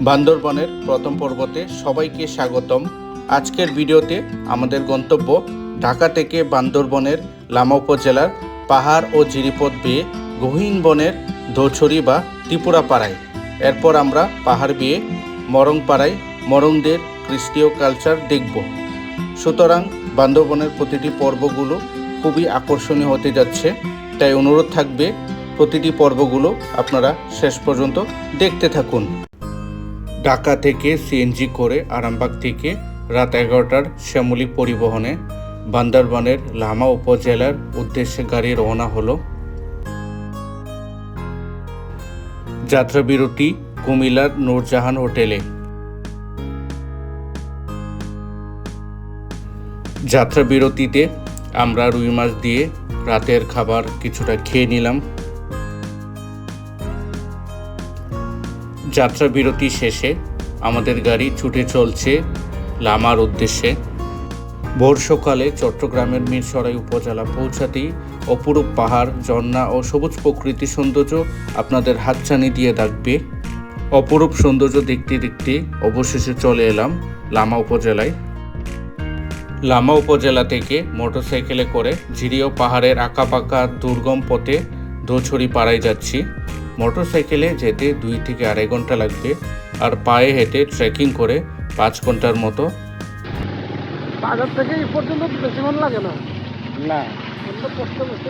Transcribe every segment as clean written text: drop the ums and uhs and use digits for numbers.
বান্দরবনের প্রথম পর্বতে সবাইকে স্বাগতম। আজকের ভিডিওতে আমাদের গন্তব্য ঢাকা থেকে বান্দরবনের লামা উপজেলার পাহাড় ও জিরিপথ বেয়ে গহীন বনের দোছড়ি বা ত্রিপুরাপাড়ায়। এরপর আমরা পাহাড় বেয়ে মরংপাড়ায় মরংদের কৃষ্টি ও কালচার দেখব। সুতরাং বান্দরবনের প্রতিটি পর্বগুলো খুবই আকর্ষণীয় হতে যাচ্ছে, তাই অনুরোধ থাকবে প্রতিটি পর্বগুলো আপনারা শেষ পর্যন্ত দেখতে থাকুন। ঢাকা থেকে সিএনজি করে আরামবাগ থেকে রাত 11টার শ্যামলী পরিবহনে বান্দরবনের লামা উপজেলার উদ্দেশ্যে গাড়ি রওনা হলো। যাত্রা বিরতি কুমিল্লার নূরজাহান হোটেলে। যাত্রা বিরতিতে আমরা রুই মাছ দিয়ে রাতের খাবার কিছুটা খেয়ে নিলাম। যাত্রা বিরতি শেষে আমাদের গাড়ি ছুটে চলছে লামার উদ্দেশ্যে। ভোর সকালে চট্টগ্রামের মিরসরাই উপজেলা পৌঁছাতেই অপরূপ পাহাড়, ঝর্ণা ও সবুজ প্রকৃতি সৌন্দর্য আপনাদের হাতছানি দিয়ে ডাকবে। অপরূপ সৌন্দর্য দেখতে দেখতে অবশেষে চলে এলাম লামা উপজেলায়। লামা উপজেলা থেকে মোটরসাইকেলে করে ঝিরিও পাহাড়ের আঁকাবাঁকা দুর্গম পথে দোছড়ি পাড়ায় যাচ্ছি। মোটরসাইকেলে যেতে 2 থেকে 2.5 ঘন্টা লাগবে, আর পায়ে হেঁটে ট্রেকিং করে 5 ঘন্টার মতো। বাজার থেকে এই পর্যন্ত বেশিক্ষণ লাগে না। না, কষ্ট করতে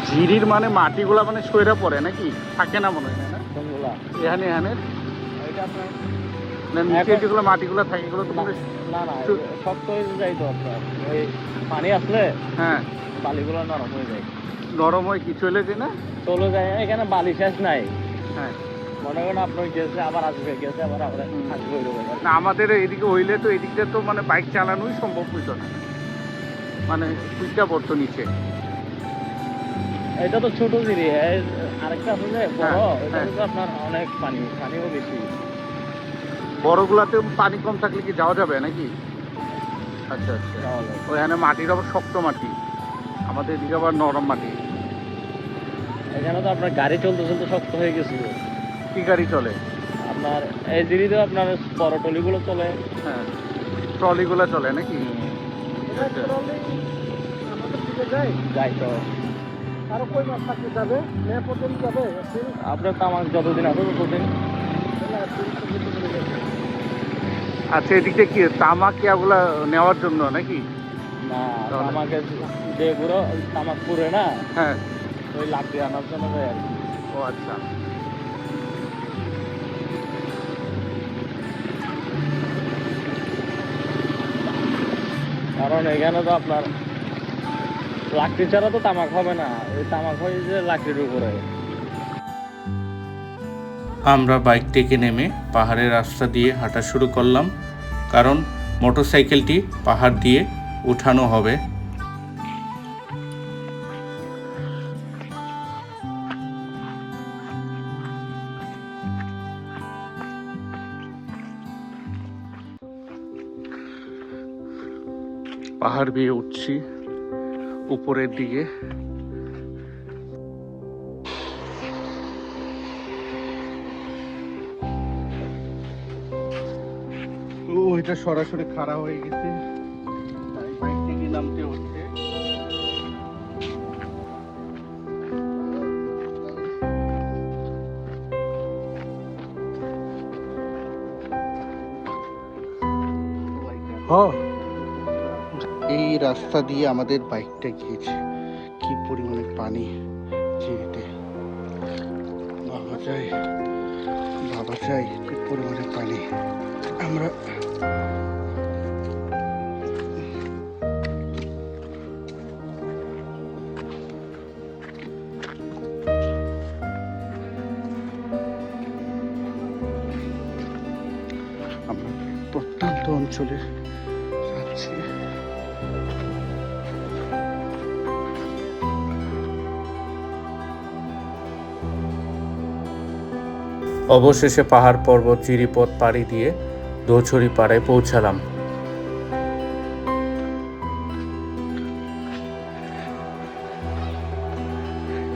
ঝিরির মানে মাটিগুলা মানে সইরা পড়ে নাকি, থাকে না মনে হয় না কোনগুলা এখানে এখানে এটা আপনার না, নিচে যেগুলো মাটিগুলো থাকে এগুলো তো পুরো না শক্ত হয়ে যায় তো আপনার ওই পানি আসলে হ্যাঁ বালিগুলো নরম হয়ে যায়। নরম হয়, কি চলে যায় না। চলে যায়, এখানে বালি শেষ নাই। হ্যাঁ, মনে করেন আপনার গেছে আবার আসবে, গেছে আবার আসবে ওইরকম। না আমাদের এদিকে হইলে তো এদিকটা তো মানে বাইক চালানোই সম্ভব হইতো না, মানে কুইটা পড়তো নিচে। এটা তো ছোট জিরি, আরেকটা আছে যে বড়, এটা হ্যাঁ। তো আপনার অনেক পানিও বেশি। বড়গুলাতে পানি কম থাকলে কি যাওয়া যাবে নাকি? আচ্ছা আচ্ছা, তাহলে ওইখানে মাটির আবার শক্ত মাটি, আমাদের এদিকে আবার নরম মাটি। এখানে তো আপনার গাড়ি চলতে চলতে শক্ত হয়ে গেছিল। কি গাড়ি চলে? আপনার এই জিরিতে আপনার বড় টলিগুলো চলে। হ্যাঁ, ট্রলিগুলো চলে নাকি? যাই তো আরো কই মাছ থাকতে যাবে মে পর্যন্ত যাবে আপনার তামাক যতদিন আছে ততদিন। আচ্ছা, এদিকে কি তামাক ওগুলা নেওয়ার জন্য নাকি? না, তাহলে? তামাকে যেগুলো তামাক পুরে না, হ্যাঁ, ওই লাকড়ি আনার জন্য যায় আর কি। ও আচ্ছা। কারণ এখানে তো আপনার লাকড়ি ছাড়া তো তামাক হবে না, ওই তামাক হয় যে লাকড়ির উপরে। আমরা বাইক থেকে নেমে পাহাড়ের রাস্তা দিয়ে হাঁটা শুরু করলাম, কারণ মোটরসাইকেলটি পাহাড় দিয়ে উঠানো হবে। পাহাড় বেয়ে উঠছি উপরের দিকে। ওইটা সরাসরি খাড়া হয়ে গেছে, তাই বাইক থেকে নামতে হচ্ছে। এই রাস্তা দিয়ে আমাদের বাইকটা গিয়েছে। কি পরিমাণে পানি ঝিরিতে, ভাবা যায় কি পরিমাণে পানি। আমরা আমরা প্রত্যন্ত অঞ্চলে যাচ্ছি। অবশেষে পাহাড় পর্বত জিরিপথ পাড়ি দিয়ে দোছড়ি পাড়ায় পৌঁছালাম।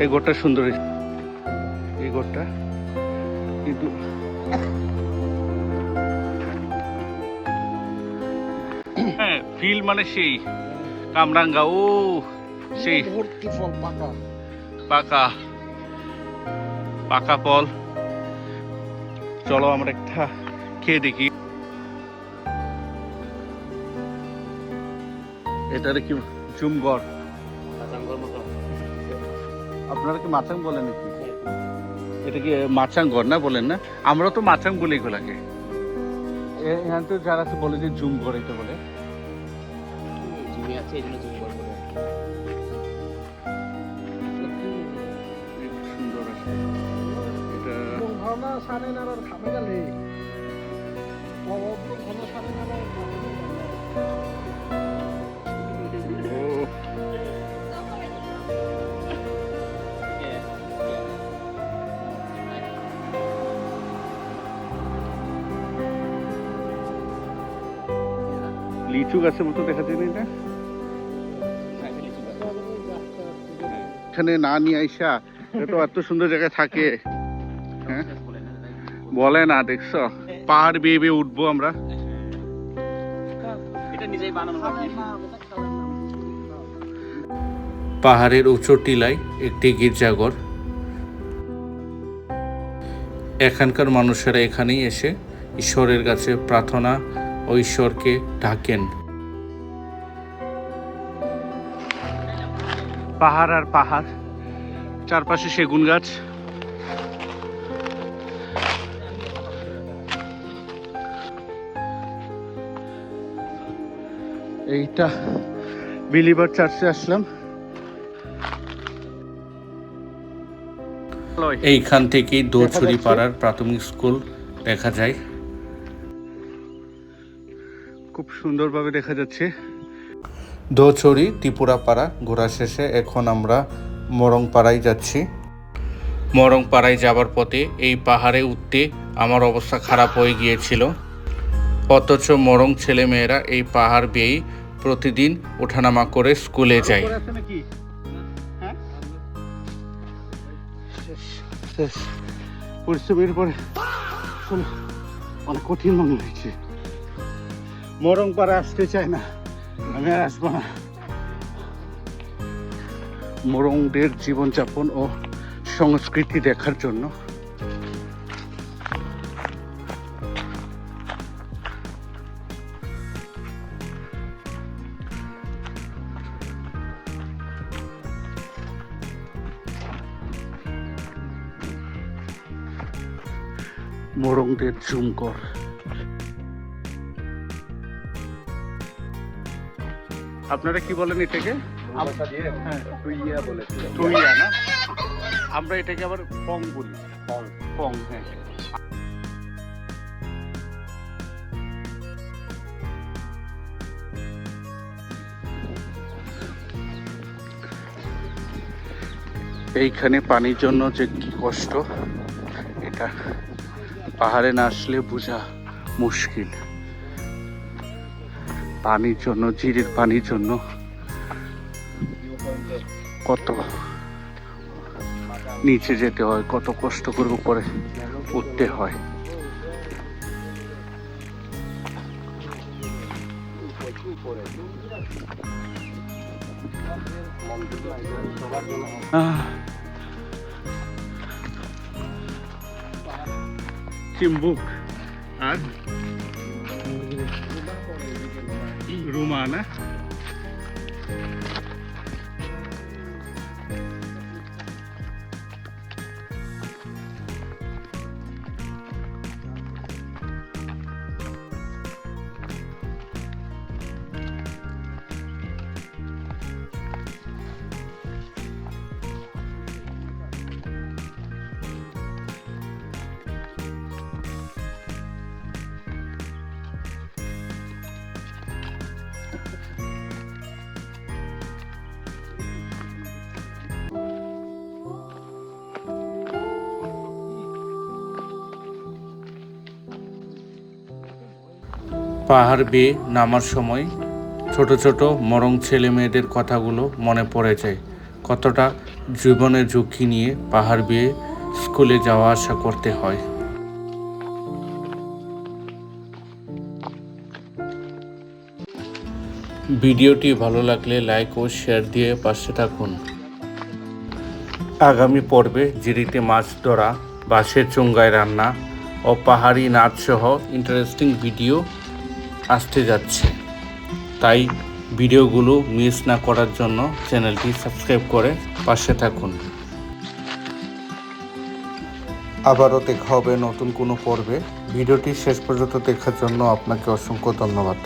এই গোটা সুন্দর, এই গোটা কিন্তু হ্যাঁ ফিল মানে সেই কামরাঙ্গা, ও সেই ভর্তি ফল পাকা। পাকা পাকা ফল। চলো আমরা একটা খেয়ে দেখি। এটারে কি চুমগড়, আপনারা কি মাচাং বলেন নাকি? এটা কি মাচাংগড় না বলেন না? আমরা তো মাচাং বলি এগুলাকে। এখানে তো যারা আছে বলে যে জুমগড় এটা বলে। সুন্দর আছে এটা। ঘনা সারে নারার খাবে গেলে ঘন সারে নারার ও লিচু গাছের মতো দেখা যায় না এটা? এখানে না নিয়ে আইসা এটা এত সুন্দর জায়গায় থাকে, হ্যাঁ বলে না, দেখছো পাহাড় বেয়ে বেয়ে উঠবো আমরা। পাহাড়ের উঁচু টিলায় একটি গির্জাঘর। এখানকার মানুষেরা এখানেই এসে ঈশ্বরের কাছে প্রার্থনা ও ঈশ্বরকে ডাকেন। পাহাড় আর পাহাড়, চারপাশে সেগুন গাছ। এইটা বিলিভার চার্চে আসলাম। এইখান থেকেই দোছড়ি পাড়ার প্রাথমিক স্কুল দেখা যায়। খুব সুন্দরভাবে দেখা যাচ্ছে। দোছড়ি ত্রিপুরাপাড়া ঘোরা শেষে এখন আমরা মরংপাড়ায় যাচ্ছি। মরংপাড়ায় যাবার পথে এই পাহাড়ে উঠতে আমার অবস্থা খারাপ হয়ে গিয়েছিল, অথচ মরং ছেলেমেয়েরা এই পাহাড় বেয়েই প্রতিদিন ওঠানামা করে স্কুলে যায়। পরিশ্রমের পরে অনেক কঠিন মনে হয়েছে। মরংপাড়া আসতে চাই না, আমি আর আসবো না। মরংদের জীবনযাপন ও সংস্কৃতি দেখার জন্য মরংদের ঝুমকর। আপনারা কি বলেন এটাকে? টুইয়া না, আমরা এটাকে আবার পং বলি। পং, হ্যাঁ। এইখানে পানির জন্য যে কি কষ্ট, এটা পাহাড়ে না আসলে বোঝা মুশকিল। পানির জন্য, ঝিরির পানির জন্য কত নিচে যেতে হয়, কত কষ্ট করে উপরে উঠতে হয়। চিম্বুক আর রুমা না? পাহাড় বেয়ে নামার সময় ছোট ছোট মরং ছেলে মেয়েদের কথাগুলো মনে পড়ে যায়। কতটা জীবনের ঝুঁকি নিয়ে পাহাড় বেয়ে স্কুলে যাওয়া আসা করতে হয়। ভিডিওটি ভালো লাগলে লাইক ও শেয়ার দিয়ে পাশে থাকুন। আগামী পর্বে জিরিতে মাছ ধরা, বাঁশের চুঙ্গায় রান্না ও পাহাড়ি নাচ সহ ইন্টারেস্টিং ভিডিও আসতে যাচ্ছে। তাই ভিডিওগুলো মিস না করার জন্য চ্যানেলটি সাবস্ক্রাইব করে পাশে থাকুন। আবারও দেখা হবে নতুন কোনো পর্বে। ভিডিওটি শেষ পর্যন্ত দেখার জন্য আপনাকে অসংখ্য ধন্যবাদ।